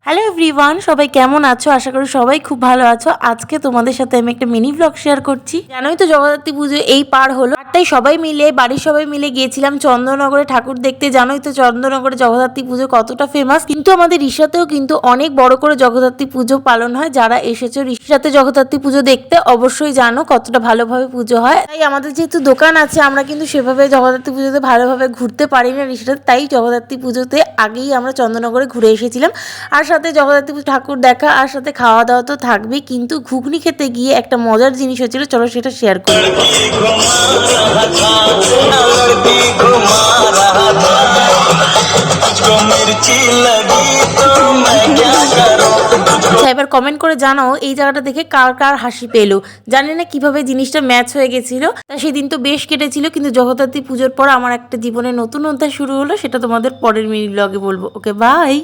Hello everyone, সবাই কেমন আছো? আশা করি সবাই খুব ভালো আছো। আজকে তোমাদের সাথে আমি একটা মিনি ব্লগ শেয়ার করছি। জানোই তো জগদ্ধাত্রী পুজো এই পার হলো, আর তাই বাড়ির সবাই মিলে গিয়েছিলাম চন্দননগরে ঠাকুর দেখতে। জানোই তো চন্দননগরে জগদ্ধাত্রী পুজো কতটা ফেমাস, কিন্তু আমাদের রিষাতেও কিন্তু অনেক বড় করে জগদ্ধাত্রী পুজো পালন হয়। যারা এসেছো রিষাতে জগদ্ধাত্রী পুজো দেখতে অবশ্যই জানো কতটা ভালোভাবে পুজো হয়। তাই আমাদের যেহেতু দোকান আছে, আমরা কিন্তু সেভাবে জগদ্ধাত্রী পুজোতে ভালোভাবে ঘুরতে পারি না রিষাতে। তাই জগদ্ধাত্রী পুজোতে আগেই আমরা চন্দননগরে ঘুরে এসেছিলাম। আর সাথে জগদ্ধাত্রী ঠাকুর দেখা আর সাথে খাওয়া দাওয়া তো থাকবেই, কিন্তু ঘুগনি খেতে গিয়ে একটা মজার জিনিস হচ্ছিল, চলো সেটা শেয়ার করি। আচ্ছা, এবার কমেন্ট করে জানাও এই জায়গাটা দেখে কার কার হাসি পেলো। জানি না কিভাবে জিনিসটা ম্যাচ হয়ে গেছিল। তা সেদিন তো বেশ কেটেছিল, কিন্তু জগদ্ধাত্রী পুজোর পর আমার একটা জীবনের নতুন অধ্যায় শুরু হলো, সেটা তোমাদের পরের মিনি ব্লগে বলবো। ওকে, বাই।